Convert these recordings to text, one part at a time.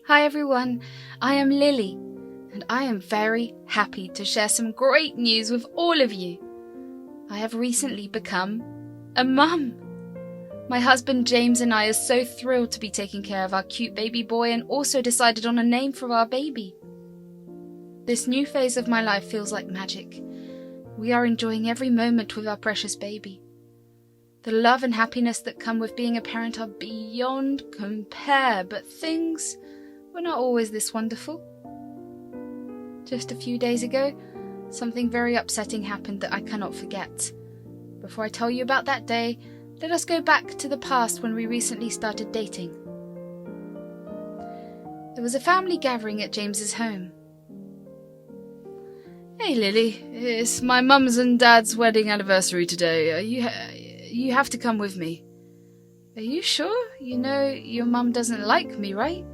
Hi everyone, I am Lily, and I am very happy to share some great news with all of you. I have recently become a mum. My husband James and I are so thrilled to be taking care of our cute baby boy and also decided on a name for our baby. This new phase of my life feels like magic. We are enjoying every moment with our precious baby. The love and happiness that come with being a parent are beyond compare, but things were not always this wonderful. Just a few days ago, something very upsetting happened that I cannot forget. Before I tell you about that day, let us go back to the past when we recently started dating. There was a family gathering at James's home. Hey Lily, it's my mum's and dad's wedding anniversary today. You have to come with me. Are you sure? You know your mum doesn't like me, right?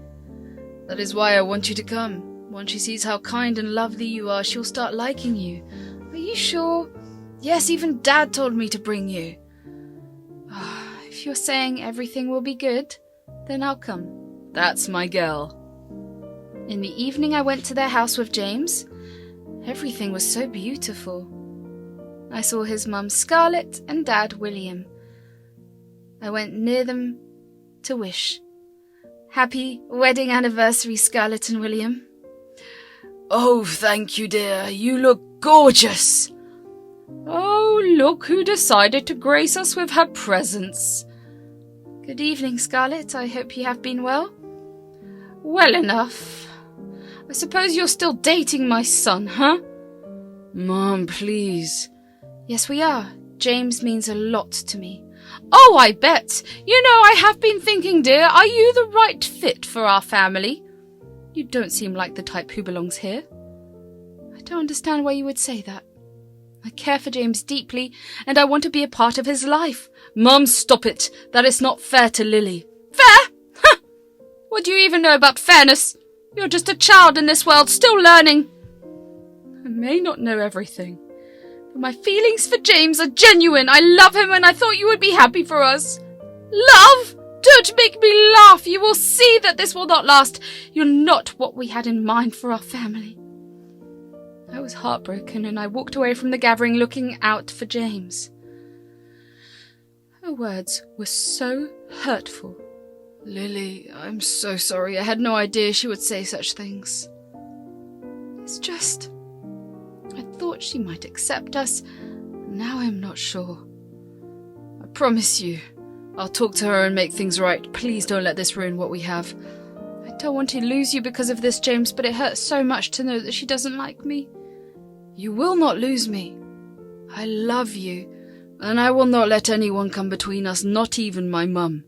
That is why I want you to come. Once she sees how kind and lovely you are, she'll start liking you. Are you sure? Yes, even Dad told me to bring you. If you're saying everything will be good, then I'll come. That's my girl. In the evening I went to their house with James. Everything was so beautiful. I saw his mum Scarlett and Dad William. I went near them to wish. Happy wedding anniversary, Scarlett and William. Oh, thank you, dear. You look gorgeous. Oh, look who decided to grace us with her presence. Good evening, Scarlett. I hope you have been well. Well enough. I suppose you're still dating my son, huh? Mom, please. Yes, we are. James means a lot to me. Oh, I bet. You know, I have been thinking, dear, are you the right fit for our family? You don't seem like the type who belongs here. I don't understand why you would say that. I care for James deeply, and I want to be a part of his life. Mum, stop it. That is not fair to Lily. Fair? Huh! What do you even know about fairness? You're just a child in this world, still learning. I may not know everything, but my feelings for James are genuine. I love him and I thought you would be happy for us. Love? Don't make me laugh. You will see that this will not last. You're not what we had in mind for our family. I was heartbroken and I walked away from the gathering looking out for James. Her words were so hurtful. Lily, I'm so sorry. I had no idea she would say such things. It's just, I thought she might accept us. Now I'm not sure. I promise you, I'll talk to her and make things right. Please don't let this ruin what we have. I don't want to lose you because of this, James, but it hurts so much to know that she doesn't like me. You will not lose me. I love you, and I will not let anyone come between us, not even my mum.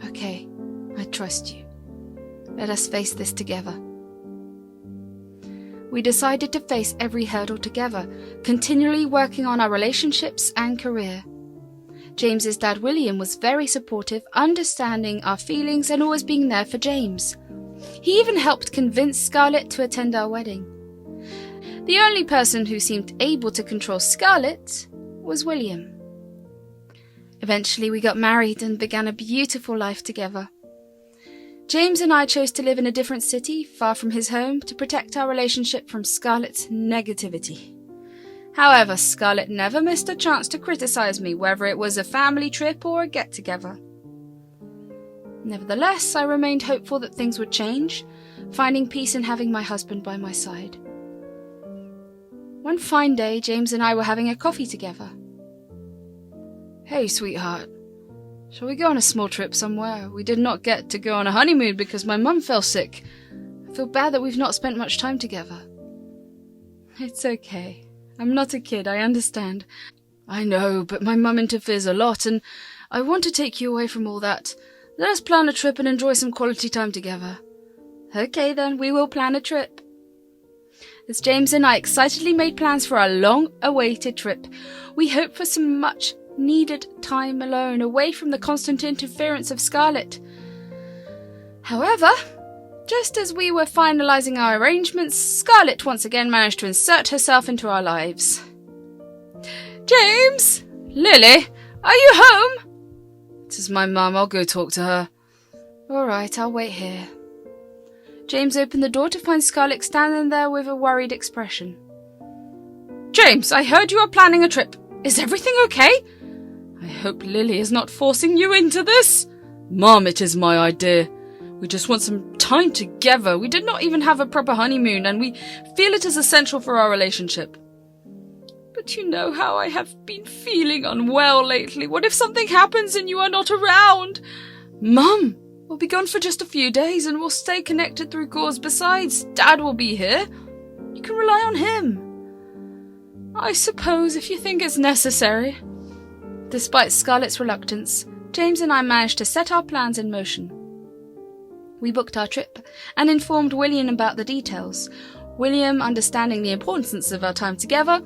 Okay, I trust you. Let us face this together. We decided to face every hurdle together, continually working on our relationships and career. James's dad William was very supportive, understanding our feelings and always being there for James. He even helped convince Scarlett to attend our wedding. The only person who seemed able to control Scarlett was William. Eventually we got married and began a beautiful life together. James and I chose to live in a different city, far from his home, to protect our relationship from Scarlett's negativity. However, Scarlett never missed a chance to criticize me, whether it was a family trip or a get-together. Nevertheless, I remained hopeful that things would change, finding peace in having my husband by my side. One fine day, James and I were having a coffee together. Hey, sweetheart. Shall we go on a small trip somewhere? We did not get to go on a honeymoon because my mum fell sick. I feel bad that we've not spent much time together. It's okay. I'm not a kid, I understand. I know, but my mum interferes a lot, and I want to take you away from all that. Let us plan a trip and enjoy some quality time together. Okay then, we will plan a trip. As James and I excitedly made plans for our long-awaited trip, we hoped for some much-needed time alone, away from the constant interference of Scarlett. However, just as we were finalizing our arrangements, Scarlett once again managed to insert herself into our lives. James! Lily, are you home? This is my mum. I'll go talk to her. All right, I'll wait here. James opened the door to find Scarlett standing there with a worried expression. James, I heard you are planning a trip. Is everything okay? I hope Lily is not forcing you into this. Mum, it is my idea. We just want some time together. We did not even have a proper honeymoon, and we feel it is essential for our relationship. But you know how I have been feeling unwell lately. What if something happens and you are not around? Mum, we'll be gone for just a few days and we'll stay connected through calls. Besides, Dad will be here. You can rely on him. I suppose if you think it's necessary. Despite Scarlett's reluctance, James and I managed to set our plans in motion. We booked our trip and informed William about the details. William, understanding the importance of our time together,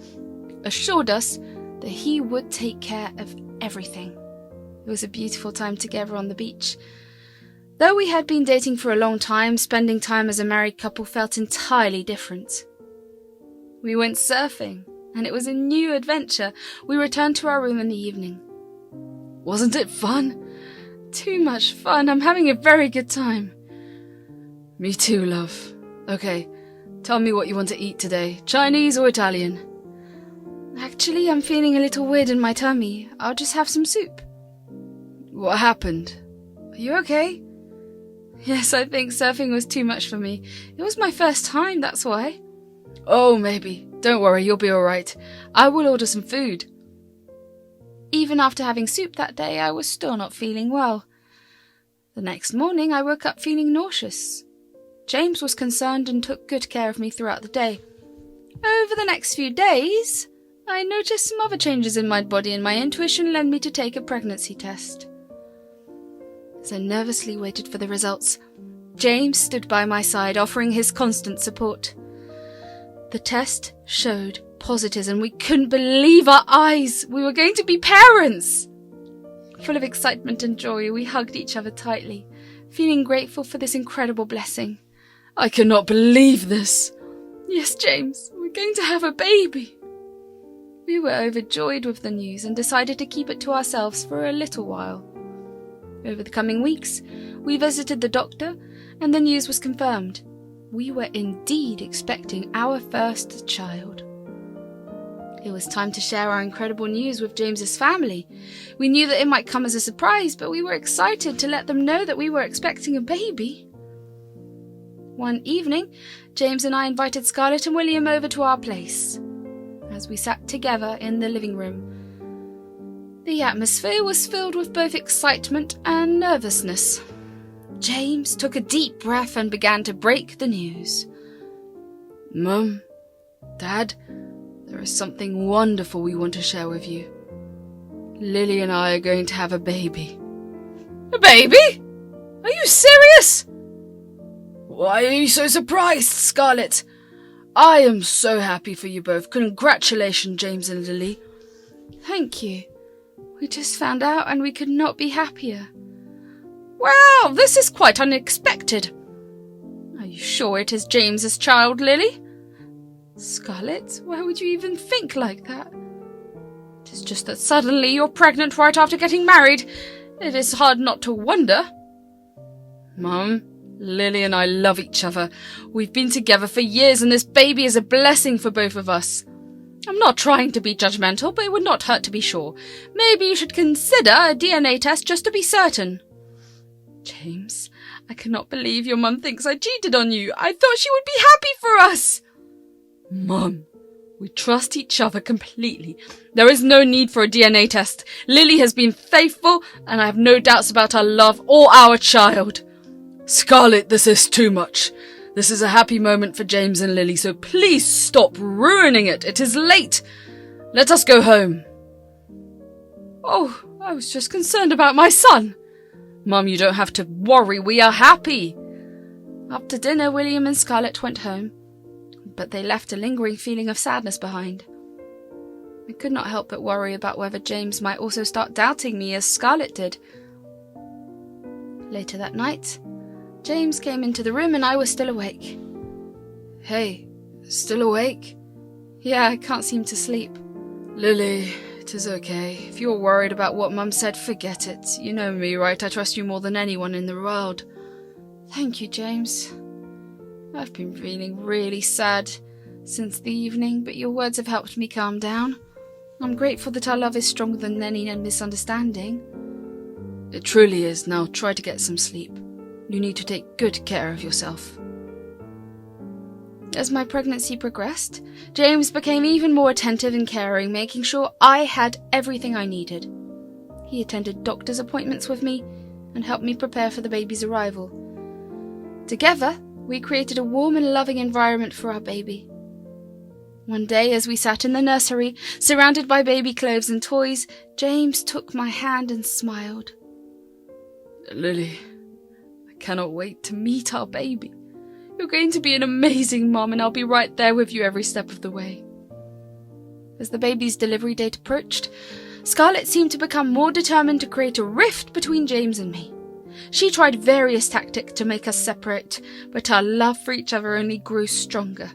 assured us that he would take care of everything. It was a beautiful time together on the beach. Though we had been dating for a long time, spending time as a married couple felt entirely different. We went surfing, and it was a new adventure. We returned to our room in the evening. Wasn't it fun? Too much fun. I'm having a very good time. Me too, love. Okay, tell me what you want to eat today. Chinese or Italian? Actually, I'm feeling a little weird in my tummy. I'll just have some soup. What happened? Are you okay? Yes, I think surfing was too much for me. It was my first time, that's why. Oh, maybe. Don't worry, you'll be alright. I will order some food. Even after having soup that day, I was still not feeling well. The next morning, I woke up feeling nauseous. James was concerned and took good care of me throughout the day. Over the next few days, I noticed some other changes in my body, and my intuition led me to take a pregnancy test. As I nervously waited for the results, James stood by my side, offering his constant support. The test showed positive, and we couldn't believe our eyes. We were going to be parents! Full of excitement and joy, we hugged each other tightly, feeling grateful for this incredible blessing. I cannot believe this. Yes, James, we're going to have a baby. We were overjoyed with the news and decided to keep it to ourselves for a little while. Over the coming weeks, we visited the doctor, and the news was confirmed. We were indeed expecting our first child. It was time to share our incredible news with James's family. We knew that it might come as a surprise, but we were excited to let them know that we were expecting a baby. One evening, James and I invited Scarlett and William over to our place. As we sat together in the living room, the atmosphere was filled with both excitement and nervousness. James took a deep breath and began to break the news. Mum, Dad, there is something wonderful we want to share with you. Lily and I are going to have a baby. A baby? Are you serious? Why are you so surprised, Scarlett? I am so happy for you both. Congratulations, James and Lily. Thank you. We just found out and we could not be happier. Wow, this is quite unexpected. Are you sure it is James's child, Lily? Scarlett, why would you even think like that? It is just that suddenly you're pregnant right after getting married. It is hard not to wonder. Mum, Lily and I love each other. We've been together for years and this baby is a blessing for both of us. I'm not trying to be judgmental, but it would not hurt to be sure. Maybe you should consider a DNA test just to be certain. James, I cannot believe your mum thinks I cheated on you. I thought she would be happy for us. Mum, we trust each other completely. There is no need for a DNA test. Lily has been faithful, and I have no doubts about our love or our child. Scarlett, this is too much. This is a happy moment for James and Lily, so please stop ruining it. It is late. Let us go home. Oh, I was just concerned about my son. Mum, you don't have to worry. We are happy. After dinner, William and Scarlett went home, but they left a lingering feeling of sadness behind. I could not help but worry about whether James might also start doubting me as Scarlett did. Later that night, James came into the room and I was still awake. Hey, still awake? Yeah, I can't seem to sleep. Lily, it is okay. If you're worried about what Mum said, forget it. You know me, right? I trust you more than anyone in the world. Thank you, James. I've been feeling really sad since the evening, but your words have helped me calm down. I'm grateful that our love is stronger than any misunderstanding. It truly is. Now try to get some sleep. You need to take good care of yourself. As my pregnancy progressed, James became even more attentive and caring, making sure I had everything I needed. He attended doctor's appointments with me and helped me prepare for the baby's arrival. Together, we created a warm and loving environment for our baby. One day, as we sat in the nursery, surrounded by baby clothes and toys, James took my hand and smiled. Lily, I cannot wait to meet our baby. You're going to be an amazing mom, and I'll be right there with you every step of the way. As the baby's delivery date approached, Scarlett seemed to become more determined to create a rift between James and me. She tried various tactics to make us separate, but our love for each other only grew stronger.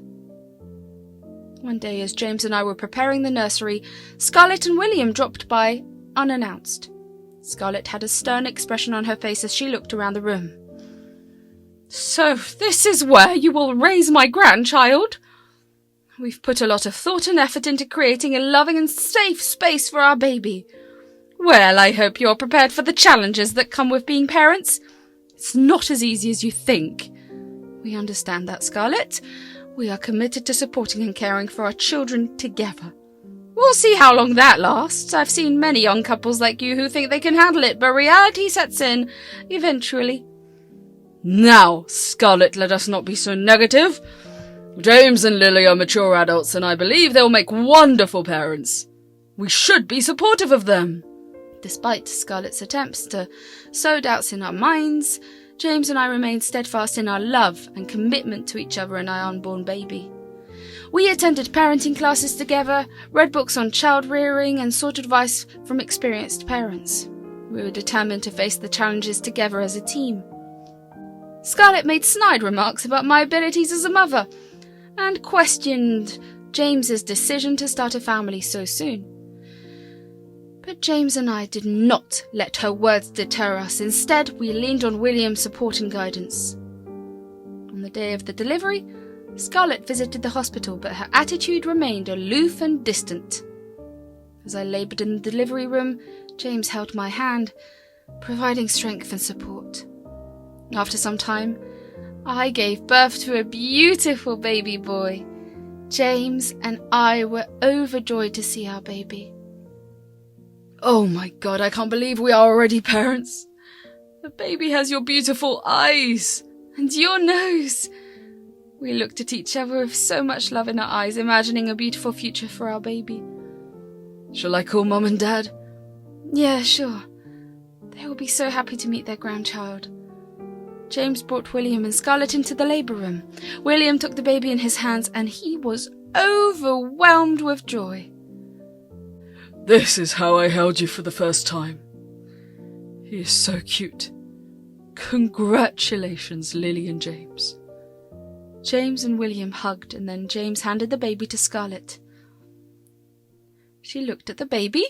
One day, as James and I were preparing the nursery, Scarlett and William dropped by unannounced. Scarlett had a stern expression on her face as she looked around the room. So, this is where you will raise my grandchild? We've put a lot of thought and effort into creating a loving and safe space for our baby. Well, I hope you're prepared for the challenges that come with being parents. It's not as easy as you think. We understand that, Scarlett. We are committed to supporting and caring for our children together. We'll see how long that lasts. I've seen many young couples like you who think they can handle it, but reality sets in eventually. Now, Scarlett, let us not be so negative. James and Lily are mature adults, and I believe they'll make wonderful parents. We should be supportive of them. Despite Scarlett's attempts to sow doubts in our minds, James and I remained steadfast in our love and commitment to each other and our unborn baby. We attended parenting classes together, read books on child rearing, and sought advice from experienced parents. We were determined to face the challenges together as a team. Scarlett made snide remarks about my abilities as a mother, and questioned James's decision to start a family so soon. But James and I did not let her words deter us. Instead, we leaned on William's support and guidance. On the day of the delivery, Scarlett visited the hospital, but her attitude remained aloof and distant. As I laboured in the delivery room, James held my hand, providing strength and support. After some time, I gave birth to a beautiful baby boy. James and I were overjoyed to see our baby. Oh my God, I can't believe we are already parents. The baby has your beautiful eyes and your nose. We looked at each other with so much love in our eyes, imagining a beautiful future for our baby. Shall I call Mum and Dad? Yeah, sure. They will be so happy to meet their grandchild. James brought William and Scarlett into the labour room. William took the baby in his hands, and he was overwhelmed with joy. This is how I held you for the first time. He is so cute. Congratulations, Lily and James. James and William hugged, and then James handed the baby to Scarlett. She looked at the baby,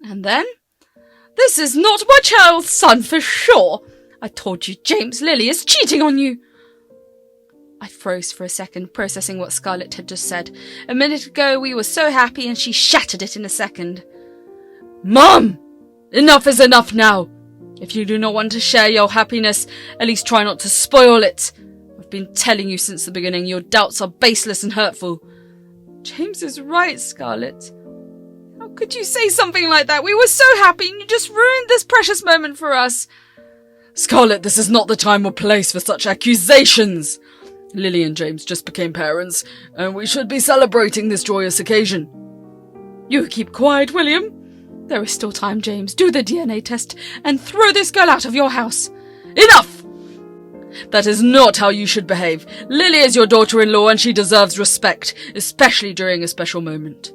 and then, "This is not my child's son for sure. I told you James, Lily is cheating on you." I froze for a second, processing what Scarlett had just said. A minute ago we were so happy, and she shattered it in a second. Mum! Enough is enough now. If you do not want to share your happiness, at least try not to spoil it. I've been telling you since the beginning, your doubts are baseless and hurtful. James is right, Scarlett. How could you say something like that? We were so happy, and you just ruined this precious moment for us. Scarlett, this is not the time or place for such accusations. Lily and James just became parents, and we should be celebrating this joyous occasion. You keep quiet, William. There is still time, James. Do the DNA test and throw this girl out of your house. Enough! That is not how you should behave. Lily is your daughter-in-law, and she deserves respect, especially during a special moment.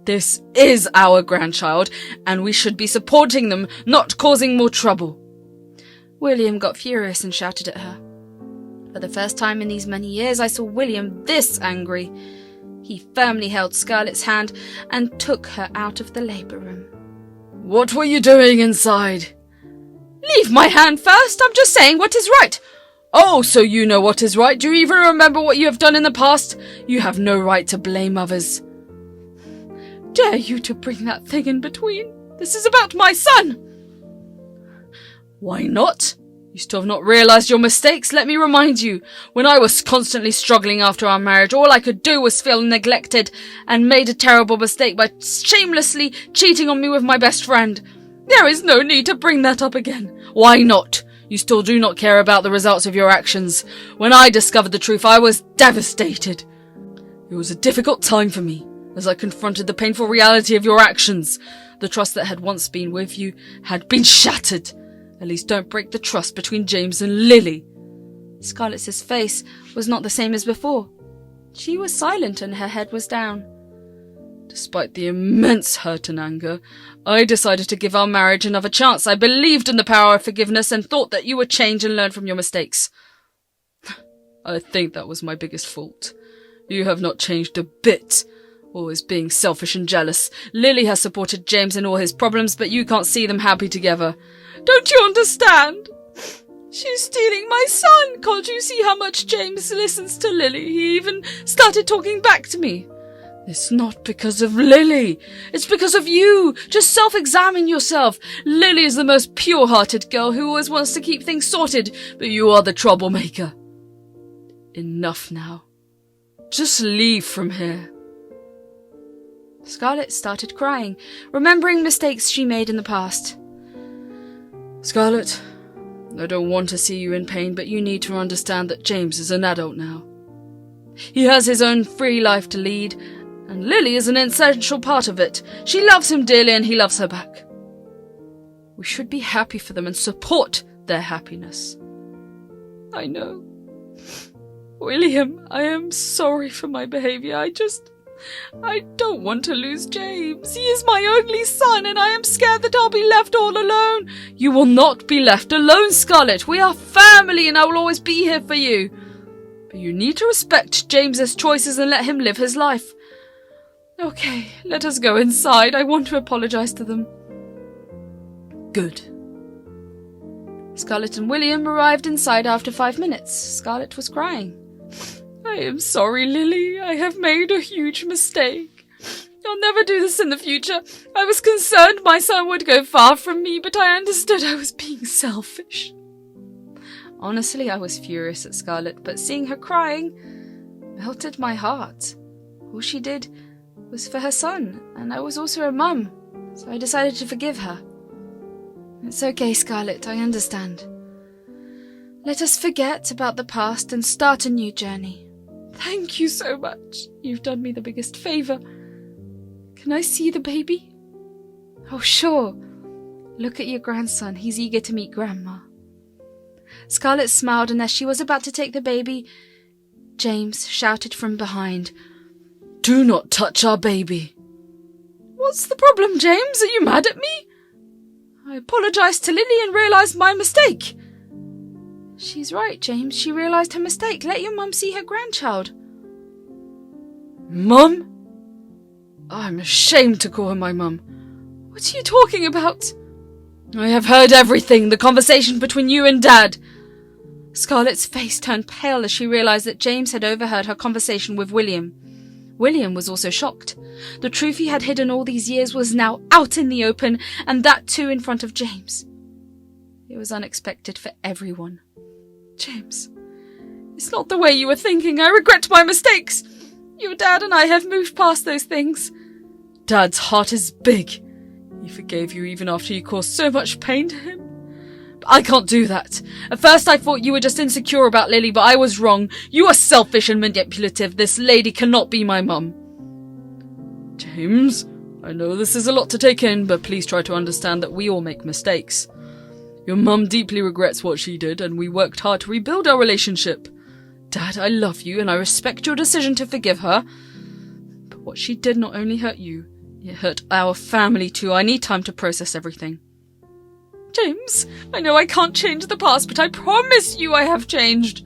This is our grandchild, and we should be supporting them, not causing more trouble. William got furious and shouted at her. For the first time in these many years, I saw William this angry. He firmly held Scarlett's hand and took her out of the labour room. What were you doing inside? Leave my hand first. I'm just saying what is right. Oh, so you know what is right. Do you even remember what you have done in the past? You have no right to blame others. Dare you to bring that thing in between? This is about my son! Why not? You still have not realised your mistakes? Let me remind you, when I was constantly struggling after our marriage, all I could do was feel neglected and made a terrible mistake by shamelessly cheating on me with my best friend. There is no need to bring that up again. Why not? You still do not care about the results of your actions. When I discovered the truth, I was devastated. It was a difficult time for me, as I confronted the painful reality of your actions. The trust that had once been with you had been shattered. At least don't break the trust between James and Lily. Scarlett's face was not the same as before. She was silent and her head was down. Despite the immense hurt and anger, I decided to give our marriage another chance. I believed in the power of forgiveness and thought that you would change and learn from your mistakes. I think that was my biggest fault. You have not changed a bit. Always being selfish and jealous. Lily has supported James in all his problems, but you can't see them happy together. Don't you understand? She's stealing my son. Can't you see how much James listens to Lily? He even started talking back to me. It's not because of Lily. It's because of you. Just self-examine yourself. Lily is the most pure-hearted girl who always wants to keep things sorted, but you are the troublemaker. Enough now. Just leave from here. Scarlett started crying, remembering mistakes she made in the past. Scarlett, I don't want to see you in pain, but you need to understand that James is an adult now. He has his own free life to lead, and Lily is an essential part of it. She loves him dearly and he loves her back. We should be happy for them and support their happiness. I know. William, I am sorry for my behaviour. I don't want to lose James. He is my only son, and I am scared that I'll be left all alone. You will not be left alone, Scarlett. We are family, and I will always be here for you. But you need to respect James's choices and let him live his life. Okay, let us go inside. I want to apologise to them. Good. Scarlett and William arrived inside after 5 minutes. Scarlett was crying. I am sorry, Lily. I have made a huge mistake. I'll never do this in the future. I was concerned my son would go far from me, but I understood I was being selfish. Honestly, I was furious at Scarlett, but seeing her crying melted my heart. All she did was for her son, and I was also a mum, so I decided to forgive her. It's okay, Scarlett, I understand. Let us forget about the past and start a new journey. Thank you so much. You've done me the biggest favour. Can I see the baby? Oh, sure. Look at your grandson. He's eager to meet Grandma. Scarlett smiled, and as she was about to take the baby, James shouted from behind, Do not touch our baby. What's the problem, James? Are you mad at me? I apologised to Lily and realised my mistake. She's right, James. She realised her mistake. Let your mum see her grandchild. Mum? I'm ashamed to call her my mum. What are you talking about? I have heard everything, the conversation between you and Dad. Scarlett's face turned pale as she realised that James had overheard her conversation with William. William was also shocked. The truth he had hidden all these years was now out in the open, and that too in front of James. It was unexpected for everyone. James, it's not the way you were thinking. I regret my mistakes. Your dad and I have moved past those things. Dad's heart is big. He forgave you even after you caused so much pain to him. But I can't do that. At first I thought you were just insecure about Lily, but I was wrong. You are selfish and manipulative. This lady cannot be my mum. James, I know this is a lot to take in, but please try to understand that we all make mistakes. Your mum deeply regrets what she did, and we worked hard to rebuild our relationship. Dad, I love you, and I respect your decision to forgive her. But what she did not only hurt you, it hurt our family too. I need time to process everything. James, I know I can't change the past, but I promise you I have changed.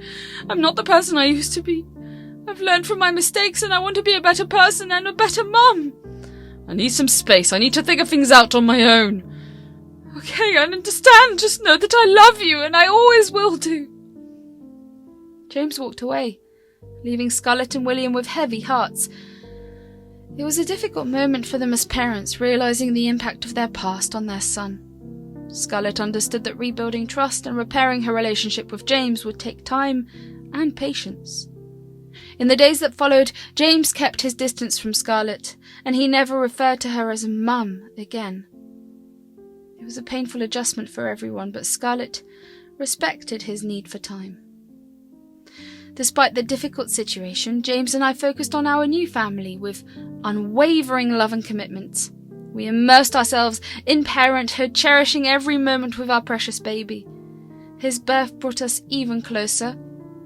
I'm not the person I used to be. I've learned from my mistakes, and I want to be a better person and a better mum. I need some space. I need to figure things out on my own. Okay, I understand. Just know that I love you, and I always will do. James walked away, leaving Scarlett and William with heavy hearts. It was a difficult moment for them as parents, realizing the impact of their past on their son. Scarlett understood that rebuilding trust and repairing her relationship with James would take time and patience. In the days that followed, James kept his distance from Scarlett, and he never referred to her as Mum again. It was a painful adjustment for everyone, but Scarlett respected his need for time. Despite the difficult situation, James and I focused on our new family with unwavering love and commitment. We immersed ourselves in parenthood, cherishing every moment with our precious baby. His birth brought us even closer.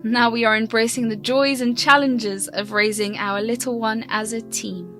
Now we are embracing the joys and challenges of raising our little one as a team.